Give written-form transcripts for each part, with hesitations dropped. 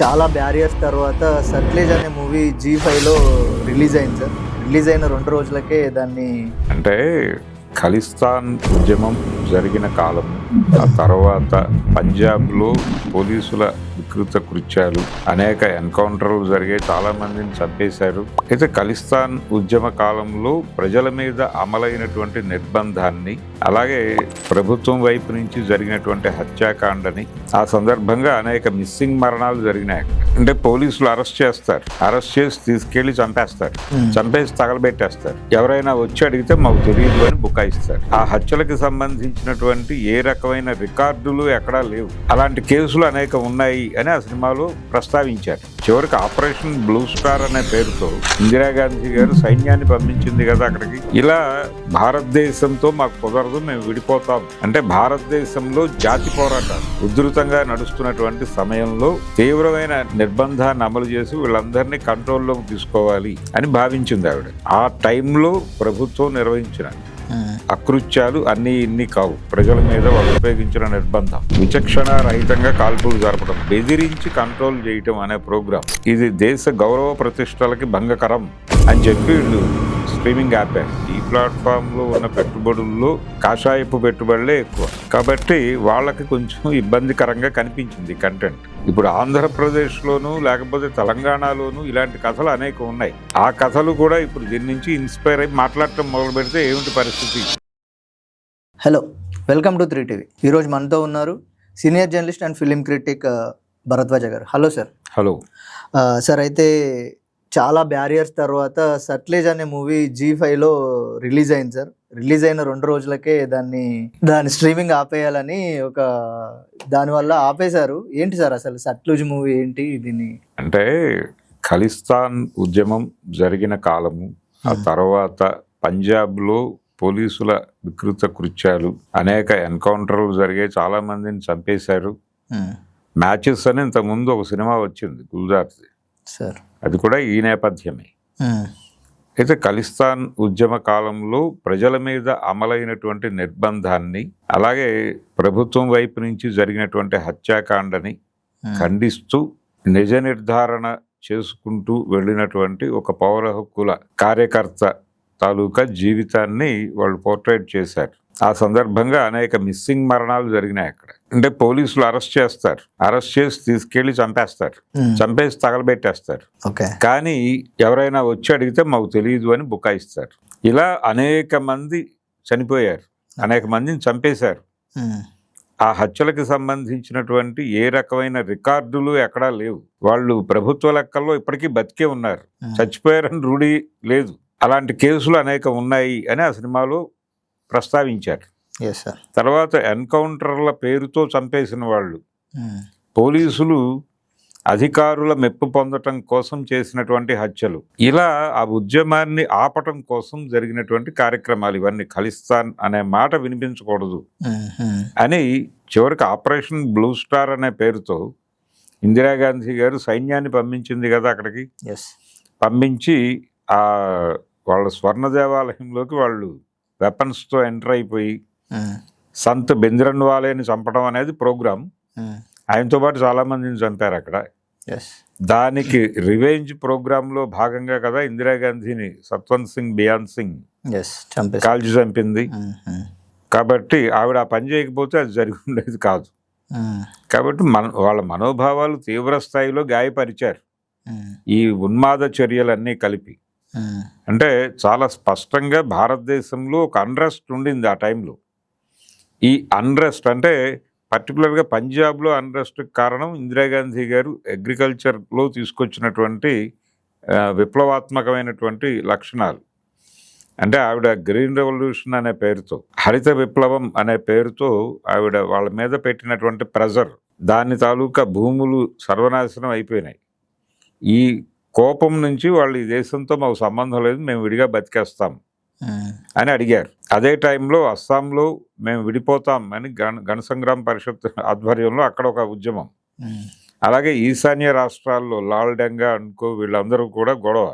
చాలా బ్యారియర్స్ తర్వాత సట్లేజ్ అనే మూవీ జీ5లో రిలీజ్ అయింది సార్. రిలీజ్ అయిన 2 రోజులకే దాన్ని అంటే ఖలిస్తాన్ ఉద్యమం జరిగిన కాలం, ఆ తర్వాత పంజాబ్లో పోలీసుల వికృత కృత్యాలు, అనేక ఎన్కౌంటర్లు జరిగాయి, చాలా మందిని చంపేశారు. అయితే ఖలిస్తాన్ ఉద్యమ కాలంలో ప్రజల మీద అమలైనటువంటి నిర్బంధాన్ని, అలాగే ప్రభుత్వం వైపు నుంచి జరిగినటువంటి హత్యాకాండని, ఆ సందర్భంగా అనేక మిస్సింగ్ మరణాలు జరిగినాయి. అంటే పోలీసులు అరెస్ట్ చేస్తారు, అరెస్ట్ చేసి తీసుకెళ్లి చంపేస్తారు, చంపేసి తగలబెట్టేస్తారు. ఎవరైనా వచ్చి అడిగితే మాకు తెలియదు అని బుకాయిస్తారు. ఆ హత్యలకు సంబంధించినటువంటి ఏ రకమైన రికార్డులు ఎక్కడా లేవు. అలాంటి కేసులు అనేక ఉన్నాయి అని ఆ సినిమాలో ప్రస్తావించారు. చివరికి ఆపరేషన్ బ్లూ స్టార్ అనే పేరుతో ఇందిరాగాంధీ గారు సైన్యాన్ని పంపించింది కదా అక్కడికి. ఇలా భారతదేశంతో మాకు కుదరదు, మేము విడిపోతాం అంటే భారతదేశంలో జాతి పోరాటాలు ఉధృతంగా నడుస్తున్నటువంటి సమయంలో తీవ్రమైన నిర్బంధాన్ని అమలు చేసి వీళ్ళందరినీ కంట్రోల్లోకి తీసుకోవాలి అని భావించింది ఆవిడ. ఆ టైంలో ప్రభుత్వం నిర్వహించిన అకృత్యాలు అన్నీ ఇన్ని కావు. ప్రజల మీద వాళ్ళు ఉపయోగించిన నిర్బంధం, విచక్షణ రహితంగా కాల్పులు జరపడం, బెదిరించి కంట్రోల్ చేయటం అనే ప్రోగ్రాం. ఇది దేశ గౌరవ ప్రతిష్టలకి భంగకరం అని చెప్పి వీళ్ళు స్ట్రీమింగ్ ఆపారు. ఈ ప్లాట్ఫామ్ లో ఉన్న పెట్టుబడుల్లో కాషాయపు పెట్టుబడులే ఎక్కువ కాబట్టి వాళ్ళకి కొంచెం ఇబ్బందికరంగా కనిపించింది కంటెంట్. ఇప్పుడు ఆంధ్రప్రదేశ్లోను లేకపోతే తెలంగాణలోను ఇలాంటి కథలు అనేక ఉన్నాయి. ఆ కథలు కూడా ఇప్పుడు దీని నుంచి ఇన్స్పైర్ అయి మాట్లాడటం మొదలు పెడితే ఏమిటి పరిస్థితి? Hello, welcome to 3TV. ఈరోజు మనతో ఉన్నారు senior journalist and film critic Bharadwaja garu. Hello sir. Hello sir. అయితే చాలా బ్యారియర్స్ తర్వాత సట్లేజ్ అనే మూవీ జీ5లో రిలీజ్ అయింది సార్. రిలీజ్ అయిన 2 రోజులకే దాని స్ట్రీమింగ్ ఆపేయాలని దానివల్ల ఆపేశారు. ఏంటి సార్ అసలు సట్లేజ్ మూవీ ఏంటి? దీన్ని అంటే ఖలిస్తాన్ ఉద్యమం జరిగిన కాలము, ఆ తర్వాత పంజాబ్లో పోలీసుల వికృత కృత్యాలు, అనేక ఎన్కౌంటర్లు జరిగాయి, చాలా మందిని చంపేశారు. మ్యాచెస్ అని ఇంతకుముందు ఒక సినిమా వచ్చింది గుల్జార్ది సార్, అది కూడా ఈ నేపథ్యమే. అయితే ఖలిస్తాన్ ఉద్యమ కాలంలో ప్రజల మీద అమలైనటువంటి నిర్బంధాన్ని, అలాగే ప్రభుత్వం వైపు నుంచి జరిగినటువంటి హత్యాకాండని ఖండిస్తూ నిజ నిర్ధారణ చేసుకుంటూ వెళ్ళినటువంటి ఒక పౌర హక్కుల కార్యకర్త తాలూకా జీవితాన్ని వాళ్ళు పోర్ట్రేట్ చేశారు. ఆ సందర్భంగా అనేక మిస్సింగ్ మరణాలు జరిగినాయి అక్కడ. అంటే పోలీసులు అరెస్ట్ చేస్తారు, అరెస్ట్ చేసి తీసుకెళ్లి చంపేస్తారు, చంపేసి తగలబెట్టేస్తారు. కానీ ఎవరైనా వచ్చి అడిగితే మాకు తెలియదు అని బుకాయిస్తారు. ఇలా అనేక మంది చనిపోయారు, అనేక మందిని చంపేశారు. ఆ హత్యలకు సంబంధించినటువంటి ఏ రకమైన రికార్డులు ఎక్కడా లేవు. వాళ్ళు ప్రభుత్వ లెక్కల్లో ఇప్పటికీ బతికే ఉన్నారు, చచ్చిపోయారని రూఢి లేదు. అలాంటి కేసులు అనేక ఉన్నాయి అని ఆ సినిమాలో ప్రస్తావించారు. తర్వాత ఎన్కౌంటర్ల పేరుతో చంపేసిన వాళ్ళు, పోలీసులు అధికారుల మెప్పు పొందటం కోసం చేసినటువంటి హత్యలు, ఇలా ఆ ఉద్యమాన్ని ఆపటం కోసం జరిగినటువంటి కార్యక్రమాలు ఇవన్నీ. ఖలిస్తాన్ అనే మాట వినిపించకూడదు అని చివరికి ఆపరేషన్ బ్లూ స్టార్ అనే పేరుతో ఇందిరాగాంధీ గారు సైన్యాన్ని పంపించింది కదా అక్కడికి. పంపించి ఆ వాళ్ళ స్వర్ణ దేవాలయంలోకి వాళ్ళు వెపన్స్తో ఎంటర్ అయిపోయి సంత్ బెంద్రన్వాలేని చంపడం అనేది ప్రోగ్రాం. ఆయనతో పాటు చాలా మందిని చంపారు అక్కడ. దానికి రివెంజ్ ప్రోగ్రాంలో భాగంగా కదా ఇందిరాగాంధీని సత్వంత్ సింగ్ బియాన్ సింగ్ కాల్చి చంపింది. కాబట్టి ఆవిడ ఆ పని చేయకపోతే అది జరిగి ఉండేది కాదు. కాబట్టి వాళ్ళ మనోభావాలు తీవ్ర స్థాయిలో గాయపరిచారు ఈ ఉన్మాద చర్యలన్నీ కలిపి. అంటే చాలా స్పష్టంగా భారతదేశంలో ఒక అన్రెస్ట్ ఉండింది ఆ టైంలో. ఈ అన్రెస్ట్ అంటే పర్టికులర్గా పంజాబ్లో అన్రెస్ట్ కారణం ఇందిరాగాంధీ గారు అగ్రికల్చర్లో తీసుకొచ్చినటువంటి విప్లవాత్మకమైనటువంటి లక్షణాలు. అంటే ఆవిడ గ్రీన్ రెవల్యూషన్ అనే పేరుతో, హరిత విప్లవం అనే పేరుతో ఆవిడ వాళ్ళ మీద పెట్టినటువంటి ప్రెజర్, దాని తాలూకా భూములు సర్వనాశనం అయిపోయినాయి. ఈ కోపం నుంచి వాళ్ళు ఈ దేశంతో మాకు సంబంధం లేదు, మేము విడిగా బతికేస్తాం అని అడిగారు. అదే టైంలో అస్సాంలో మేము విడిపోతాం అని గణ సంగ్రామ పరిషత్ ఆధ్వర్యంలో అక్కడ ఒక ఉద్యమం. అలాగే ఈశాన్య రాష్ట్రాల్లో లాల్డెంగా అనుకో వీళ్ళందరూ కూడా గొడవ,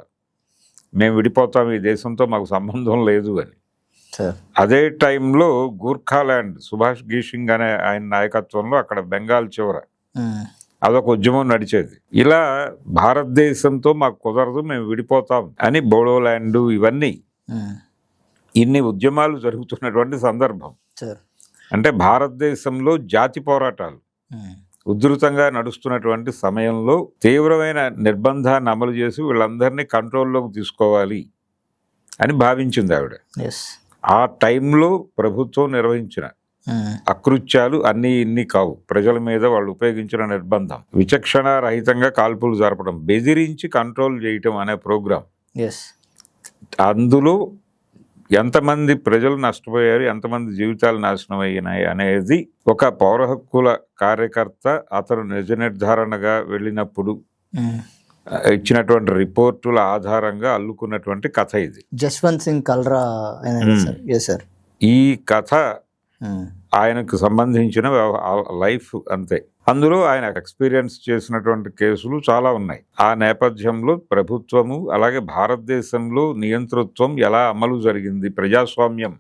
మేము విడిపోతాం, ఈ దేశంతో మాకు సంబంధం లేదు అని. అదే టైంలో గూర్ఖాల్యాండ్ సుభాష్ గీషింగ్ అనే ఆయన నాయకత్వంలో అక్కడ బెంగాల్ చివర అదొక ఉద్యమం నడిచేది. ఇలా భారతదేశంతో మాకు కుదరదు, మేము విడిపోతాం అని బోడోల్యాండ్ ఇవన్నీ ఇన్ని ఉద్యమాలు జరుగుతున్నటువంటి సందర్భం. అంటే భారతదేశంలో జాతి పోరాటాలు ఉధృతంగా నడుస్తున్నటువంటి సమయంలో తీవ్రమైన నిర్బంధాన్ని అమలు చేసి వీళ్ళందరినీ కంట్రోల్లోకి తీసుకోవాలి అని భావించింది ఆవిడ. ఆ టైంలో ప్రభుత్వం నిర్వహించిన అకృత్యాలు అన్నీ ఇన్ని కావు. ప్రజల మీద వాళ్ళు ఉపయోగించిన నిర్బంధం, విచక్షణ రహితంగా కాల్పులు జరపడం, బెదిరించి కంట్రోల్ చేయటం అనే ప్రోగ్రాం. అందులో ఎంతమంది ప్రజలు నష్టపోయారు, ఎంతమంది జీవితాలు నాశనం అయినాయి అనేది ఒక పౌర హక్కుల కార్యకర్త అతను నిజ నిర్ధారణగా వెళ్ళినప్పుడు ఇచ్చినటువంటి రిపోర్టుల ఆధారంగా అల్లుకున్నటువంటి కథ ఇది. జస్వంత్ సింగ్ కల్రా ఈ కథ ఆయనకు సంబంధించిన లైఫ్ అంతే. అందులో ఆయన ఎక్స్పీరియన్స్ చేసినటువంటి కేసులు చాలా ఉన్నాయి. ఆ నేపథ్యంలో ప్రభుత్వము అలాగే భారతదేశంలో నియంతృత్వం ఎలా అమలు జరిగింది, ప్రజాస్వామ్యం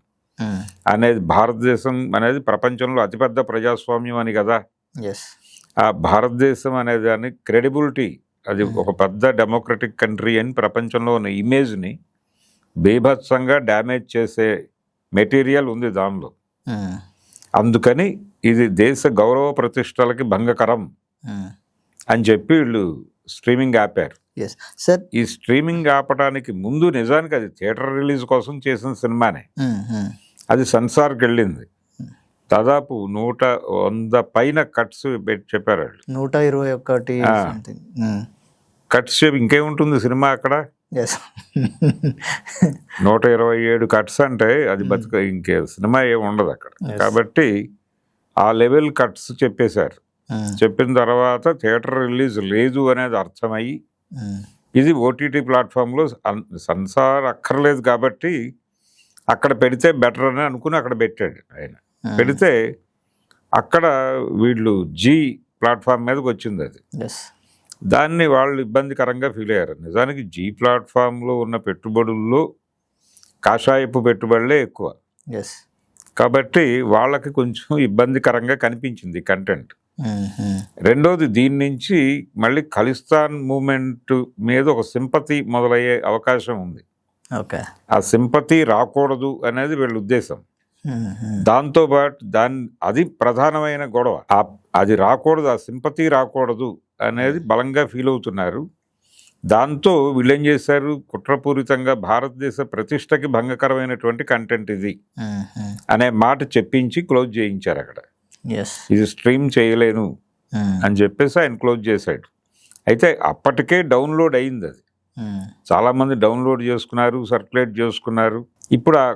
అనేది, భారతదేశం అనేది ప్రపంచంలో అతిపెద్ద ప్రజాస్వామ్యం అని కదా. ఆ భారతదేశం అనే దాని క్రెడిబిలిటీ, అది ఒక పెద్ద డెమోక్రటిక్ కంట్రీ అని ప్రపంచంలో ఉన్న ఇమేజ్ని బీభత్సంగా డ్యామేజ్ చేసే మెటీరియల్ ఉంది దానిలో. అందుకని ఇది దేశ గౌరవ ప్రతిష్టలకి భంగకరం అని చెప్పి వీళ్ళు స్ట్రీమింగ్ ఆపారు. ఈ స్ట్రీమింగ్ ఆపడానికి ముందు నిజానికి అది థియేటర్ రిలీజ్ కోసం చేసిన సినిమానే. అది సెన్సార్కి వెళ్ళింది. దాదాపు 100 పైన కట్స్ చెప్పారు వాళ్ళు. 121 కట్స్ ఇంకేముంటుంది సినిమా అక్కడ. 127 కట్స్ అంటే అది ఇంకే సినిమా ఏమి ఉండదు అక్కడ. కాబట్టి ఆ లెవెల్ కట్స్ చెప్పేశారు. చెప్పిన తర్వాత థియేటర్ రిలీజ్ లేదు అనేది అర్థమయ్యి ఇది ఓటీటీ ప్లాట్ఫామ్లో సెన్సార్ అక్కర్లేదు కాబట్టి అక్కడ పెడితే బెటర్ అని అనుకుని అక్కడ పెట్టాడు ఆయన. పెడితే అక్కడ వీళ్ళు జీ ప్లాట్ఫామ్ మీదకి వచ్చింది అది. దాన్ని వాళ్ళు ఇబ్బందికరంగా ఫీల్ అయ్యారు. నిజానికి జీ ప్లాట్ఫామ్లో ఉన్న పెట్టుబడుల్లో కాషాయపు పెట్టుబడులే ఎక్కువ. కాబట్టి వాళ్ళకి కొంచెం ఇబ్బందికరంగా కనిపించింది కంటెంట్. రెండోది, దీని నుంచి మళ్ళీ ఖలిస్తాన్ మూమెంట్ మీద ఒక సింపతి మొదలయ్యే అవకాశం ఉంది. ఆ సింపతి రాకూడదు అనేది వీళ్ళ ఉద్దేశం. దాంతోపాటు అది ప్రధానమైన గొడవ. అది రాకూడదు, ఆ సింపతి రాకూడదు అనేది బలంగా ఫీల్ అవుతున్నారు. దాంతో వీళ్ళేం చేశారు, కుట్రపూరితంగా భారతదేశ ప్రతిష్టకి భంగకరమైనటువంటి కంటెంట్ ఇది అనే మాట చెప్పించి క్లోజ్ చేయించారు అక్కడ. ఇది స్ట్రీమ్ చేయలేను అని చెప్పేసి ఆయన క్లోజ్ చేశాడు. అయితే అప్పటికే డౌన్లోడ్ అయింది అది. చాలామంది డౌన్లోడ్ చేసుకున్నారు, సర్క్యులేట్ చేసుకున్నారు. ఇప్పుడు ఆ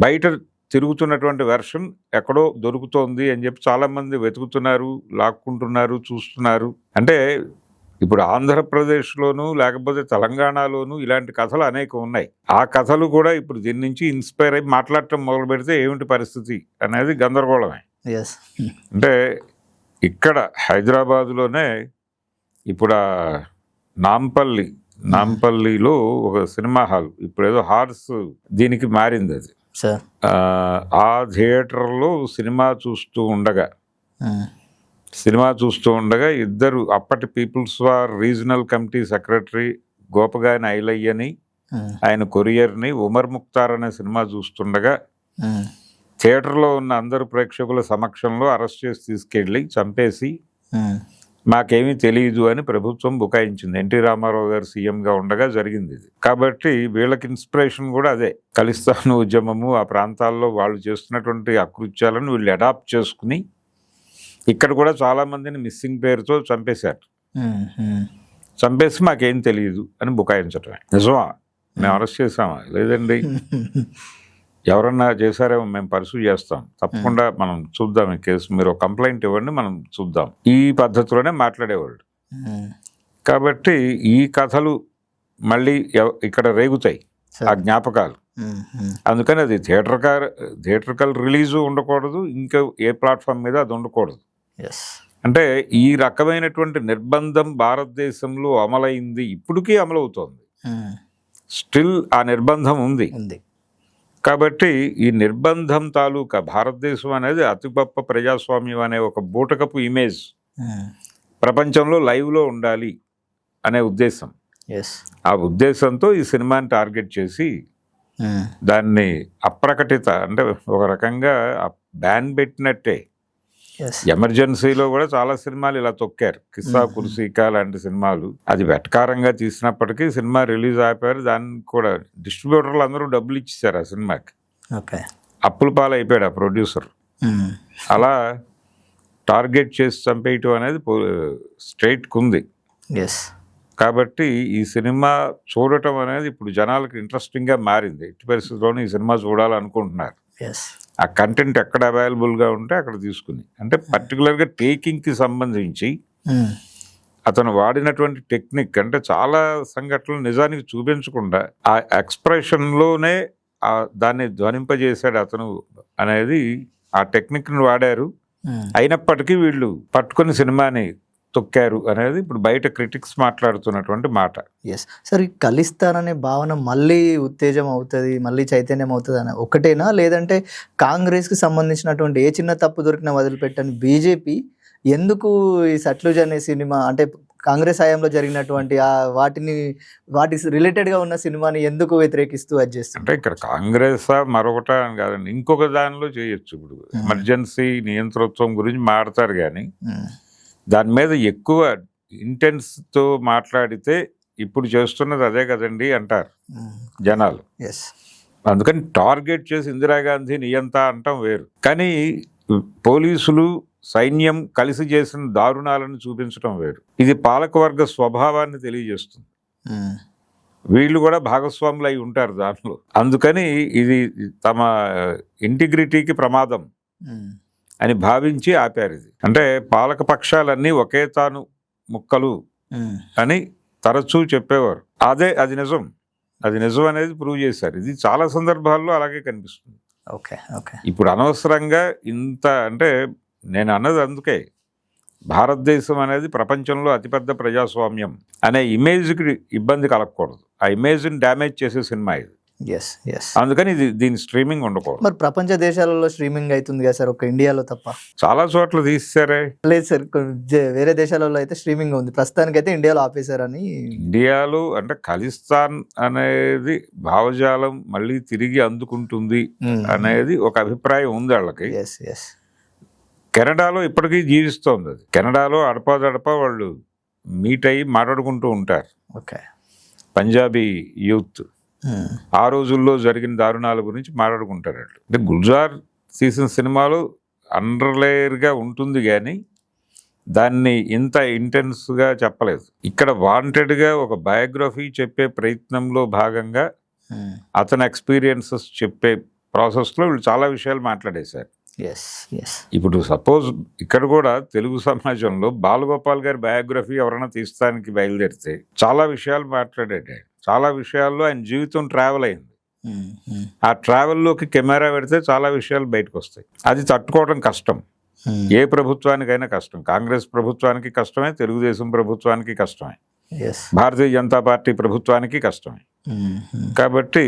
బయట తిరుగుతున్నటువంటి వెర్షన్ ఎక్కడో దొరుకుతోంది అని చెప్పి చాలామంది వెతుకుతున్నారు, లాక్కుంటున్నారు, చూస్తున్నారు. అంటే ఇప్పుడు ఆంధ్రప్రదేశ్లోను లేకపోతే తెలంగాణలోను ఇలాంటి కథలు అనేకం ఉన్నాయి. ఆ కథలు కూడా ఇప్పుడు దీని నుంచి ఇన్స్పైర్ అయ్యి మాట్లాడటం మొదలు పెడితే ఏమిటి పరిస్థితి అనేది గందరగోళమే. అంటే ఇక్కడ హైదరాబాదులోనే ఇప్పుడు నాంపల్లిలో ఒక సినిమా హాల్ ఇప్పుడు ఏదో హార్స్ దీనికి మారింది. అది ఆ థియేటర్లో సినిమా చూస్తూ ఉండగా ఇద్దరు అప్పటి people's war regional committee secretary Gopagani ఐలయ్యని, ఆయన కొరియర్ని, ఉమర్ ముక్తార్ అనే సినిమా చూస్తుండగా థియేటర్లో ఉన్న అందరు ప్రేక్షకుల సమక్షంలో అరెస్ట్ చేసి తీసుకెళ్ళి చంపేసి మాకేమీ తెలియదు అని ప్రభుత్వం బుకాయించింది. ఎన్టీ రామారావు గారు సీఎంగా ఉండగా జరిగింది ఇది. కాబట్టి వీళ్ళకి ఇన్స్పిరేషన్ కూడా అదే. ఖలిస్తాన్ ఉద్యమము, ఆ ప్రాంతాల్లో వాళ్ళు చేస్తున్నటువంటి అకృత్యాలను వీళ్ళు అడాప్ట్ చేసుకుని ఇక్కడ కూడా చాలా మందిని మిస్సింగ్ పేరుతో చంపేశారు. చంపేసి మాకేం తెలియదు అని బుకాయించటమే. నిజమా? మేము అరెస్ట్ చేసామా? లేదండి. ఎవరన్నా చేశారేమో, మేము పర్సూ చేస్తాం, తప్పకుండా మనం చూద్దాం ఈ కేసు, మీరు కంప్లైంట్ ఇవ్వండి, మనం చూద్దాం, ఈ పద్ధతిలోనే మాట్లాడేవాళ్ళు. కాబట్టి ఈ కథలు మళ్ళీ ఇక్కడ రేగుతాయి, ఆ జ్ఞాపకాలు. అందుకని అది థియేటర్కల్ రిలీజు ఉండకూడదు, ఇంకా ఏ ప్లాట్ఫామ్ మీద అది ఉండకూడదు. అంటే ఈ రకమైనటువంటి నిర్బంధం భారతదేశంలో అమలైంది, ఇప్పటికీ అమలవుతోంది. స్టిల్ ఆ నిర్బంధం ఉంది. కాబట్టి ఈ నిర్బంధం తాలూకా భారతదేశం అనేది అతి గొప్ప ప్రజాస్వామ్యం అనే ఒక బూటకపు ఇమేజ్ ప్రపంచంలో లైవ్లో ఉండాలి అనే ఉద్దేశం. ఎస్. ఆ ఉద్దేశంతో ఈ సినిమాని టార్గెట్ చేసి దాన్ని అప్రకటిత అంటే ఒక రకంగా బ్యాన్ పెట్టినట్టే. ఎస్. ఎమర్జెన్సీలో కూడా చాలా సినిమాలు ఇలా తొక్కారు. కిస్సా కుర్సీకా లాంటి సినిమాలు అది వెటకారంగా తీసినప్పటికీ సినిమా రిలీజ్ అయిపోయారు. దానికి కూడా డిస్ట్రిబ్యూటర్లు అందరూ డబ్బులు ఇచ్చేసారు ఆ సినిమాకి. ఓకే. అప్పుల పాలు అయిపోయాడు ఆ ప్రొడ్యూసర్. అలా టార్గెట్ చేసి చంపేయటం అనేది స్ట్రైట్కి ఉంది. ఎస్. కాబట్టి ఈ సినిమా చూడటం అనేది ఇప్పుడు జనాలకు ఇంట్రెస్టింగ్గా మారింది. ఎట్టి పరిస్థితుల్లోనూ ఈ సినిమా చూడాలనుకుంటున్నారు. ఎస్. ఆ కంటెంట్ ఎక్కడ అవైలబుల్గా ఉంటే అక్కడ తీసుకుని, అంటే పర్టికులర్గా టేకింగ్కి సంబంధించి అతను వాడినటువంటి టెక్నిక్ అంటే చాలా సంఘటనలు నిజానికి చూపించకుండా ఆ ఎక్స్ప్రెషన్లోనే దాన్ని ధ్వనింపజేశాడు అతను అనేది ఆ టెక్నిక్ని వాడారు. అయినప్పటికీ వీళ్ళు పట్టుకుని సినిమాని తొక్కారు అనేది ఇప్పుడు బయట క్రిటిక్స్ మాట్లాడుతున్నటువంటి మాట. ఎస్ సార్, ఈ ఖలిస్తాననే భావన మళ్ళీ ఉత్తేజం అవుతుంది, మళ్ళీ చైతన్యం అవుతుంది అని ఒకటేనా, లేదంటే కాంగ్రెస్కి సంబంధించినటువంటి ఏ చిన్న తప్పు దొరికినా వదిలిపెట్టని బీజేపీ ఎందుకు ఈ సట్లుజ్ అనే సినిమా అంటే కాంగ్రెస్ హయాంలో జరిగినటువంటి వాటి రిలేటెడ్గా ఉన్న సినిమాని ఎందుకు వ్యతిరేకిస్తూ అది చేస్తుంది? అంటే ఇక్కడ కాంగ్రెస్ మరొకట అని కాదండి, ఇంకొక దానిలో చేయొచ్చు. ఇప్పుడు ఎమర్జెన్సీ నియంతృత్వం గురించి మాట్లాడతారు కానీ దాని మీద ఎక్కువ ఇంటెన్స్తో మాట్లాడితే ఇప్పుడు చేస్తున్నది అదే కదండి అంటారు జనాలు. అందుకని టార్గెట్ చేసి ఇందిరాగాంధీ నియంత అంటాం వేరు, కానీ పోలీసులు సైన్యం కలిసి చేసిన దారుణాలను చూపించడం వేరు. ఇది పాలకవర్గ స్వభావాన్ని తెలియజేస్తుంది. వీళ్ళు కూడా భాగస్వాములు అయి ఉంటారు దాంట్లో. అందుకని ఇది తమ ఇంటిగ్రిటీకి ప్రమాదం అని భావించి ఆపారు. ఇది అంటే పాలక పక్షాలన్నీ ఒకే తాను ముక్కలు అని తరచూ చెప్పేవారు. అది నిజం, అది నిజం అనేది ప్రూవ్ చేశారు. ఇది చాలా సందర్భాల్లో అలాగే కనిపిస్తుంది. ఇప్పుడు అనవసరంగా ఇంత అంటే నేను అన్నది అందుకే భారతదేశం అనేది ప్రపంచంలో అతిపెద్ద ప్రజాస్వామ్యం అనే ఇమేజ్కి ఇబ్బంది కలగకూడదు. ఆ ఇమేజ్ని డ్యామేజ్ చేసే సినిమా ఇది. అందుకని దీని స్ట్రీమింగ్ ఉండకూడదు. మరి ప్రపంచ దేశాలలో స్ట్రీమింగ్ అవుతుంది కదా సార్, ఒక ఇండియాలో తప్ప? చాలా చోట్ల తీసారే. లేదు సార్, వేరే దేశాలలో అయితే స్ట్రీమింగ్ ఉంది, ప్రస్తుతానికి అయితే ఇండియాలో ఆపేశారని. ఇండియాలో అంటే ఖలిస్తాన్ అనేది భావజాలం మళ్ళీ తిరిగి అందుకుంటుంది అనేది ఒక అభిప్రాయం ఉంది వాళ్ళకి. కెనడాలో ఇప్పటికీ జీవిస్తోంది అది. కెనడాలో అడపాదడపా వాళ్ళు మీట్ అయ్యి మాట్లాడుకుంటూ ఉంటారు. పంజాబీ యూత్ ఆ రోజుల్లో జరిగిన దారుణాల గురించి మాట్లాడుకుంటారు. అంటే గుల్జార్ తీసిన సినిమాలో అండర్లేయర్గా ఉంటుంది కానీ దాన్ని ఇంత ఇంటెన్స్గా చెప్పలేదు. ఇక్కడ వాంటెడ్గా ఒక బయోగ్రఫీ చెప్పే ప్రయత్నంలో భాగంగా అతని ఎక్స్పీరియన్సెస్ చెప్పే ప్రాసెస్లో వీళ్ళు చాలా విషయాలు మాట్లాడేశారు. ఇప్పుడు సపోజ్ ఇక్కడ కూడా తెలుగు సమాజంలో బాలగోపాల్ గారి బయోగ్రఫీ ఎవరైనా తీస్తానికి బయలుదేరితే చాలా విషయాలు మాట్లాడాడు. చాలా విషయాల్లో ఆయన జీవితం ట్రావెల్ అయింది. ఆ ట్రావెల్లోకి కెమెరా పెడితే చాలా విషయాలు బయటకు వస్తాయి. అది తట్టుకోవడం కష్టం, ఏ ప్రభుత్వానికైనా కష్టం. కాంగ్రెస్ ప్రభుత్వానికి కష్టమే, తెలుగుదేశం ప్రభుత్వానికి కష్టమే, భారతీయ జనతా పార్టీ ప్రభుత్వానికి కష్టమే. కాబట్టి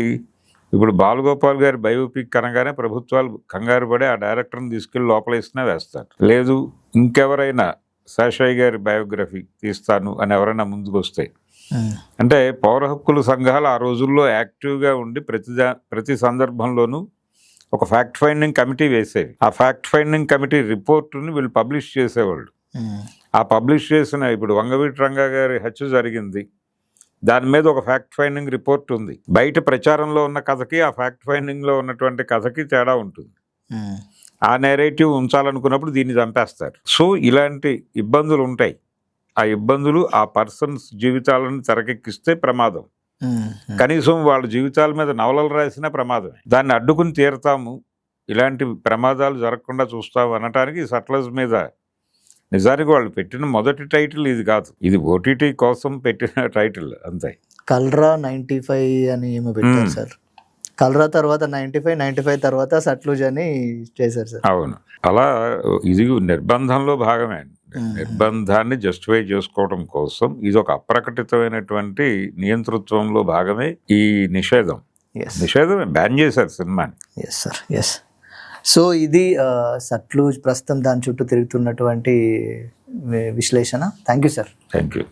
ఇప్పుడు బాలగోపాల్ గారి బయోపిక్ అనగానే ప్రభుత్వాలు కంగారు పడి ఆ డైరెక్టర్ని తీసుకెళ్లి లోపలేసినా వేస్తారు. లేదు ఇంకెవరైనా శేషయ్య గారి బయోగ్రఫీ తీస్తాను అని ఎవరైనా ముందుకు వస్తాయి అంటే పౌర హక్కుల సంఘాలు ఆ రోజుల్లో యాక్టివ్గా ఉండి ప్రతి సందర్భంలోనూ ఒక ఫ్యాక్ట్ ఫైండింగ్ కమిటీ వేసేవి. ఆ ఫ్యాక్ట్ ఫైండింగ్ కమిటీ రిపోర్టుని వీళ్ళు పబ్లిష్ చేసేవాళ్ళు. ఆ పబ్లిష్ చేసిన ఇప్పుడు వంగవీటి రంగా గారి హత్య జరిగింది, దాని మీద ఒక ఫ్యాక్ట్ ఫైండింగ్ రిపోర్ట్ ఉంది. బయట ప్రచారంలో ఉన్న కథకి ఆ ఫ్యాక్ట్ ఫైండింగ్లో ఉన్నటువంటి కథకి తేడా ఉంటుంది. ఆ నేరేటివ్ ఉంచాలనుకున్నప్పుడు దీన్ని చంపేస్తారు. సో ఇలాంటి ఇబ్బందులు ఉంటాయి. ఆ ఇబ్బందులు ఆ పర్సన్స్ జీవితాలను తెరకెక్కిస్తే ప్రమాదం. కనీసం వాళ్ళ జీవితాల మీద నవలలు రాసినా ప్రమాదమే. దాన్ని అడ్డుకుని తీరతాము, ఇలాంటి ప్రమాదాలు జరగకుండా చూస్తాము అనటానికి సట్లజ్ మీద నిజానికి వాళ్ళు పెట్టిన మొదటి టైటిల్ ఇది కాదు, ఇది ఓటీటీ కోసం పెట్టిన టైటిల్ అంతే. కల్రా 95 అని ఏమో పెట్టారు సార్. కల్రా తర్వాత 95 తర్వాత సట్లుజ్ అని చేశారు సార్. అవును, అలా ఇది నిర్బంధంలో భాగమే. నిర్బంధాన్ని జస్టిఫై చేసుకోవడం కోసం ఇది ఒక అప్రకటితమైనటువంటి నియంతృత్వంలో భాగమే ఈ నిషేధమే బ్యాన్ చేశారు సినిమాని. సో ఇది సట్లూజ్ ప్రస్తుతం దాని చుట్టూ తిరుగుతున్నటువంటి విశ్లేషణ. Thank you sir. Thank you.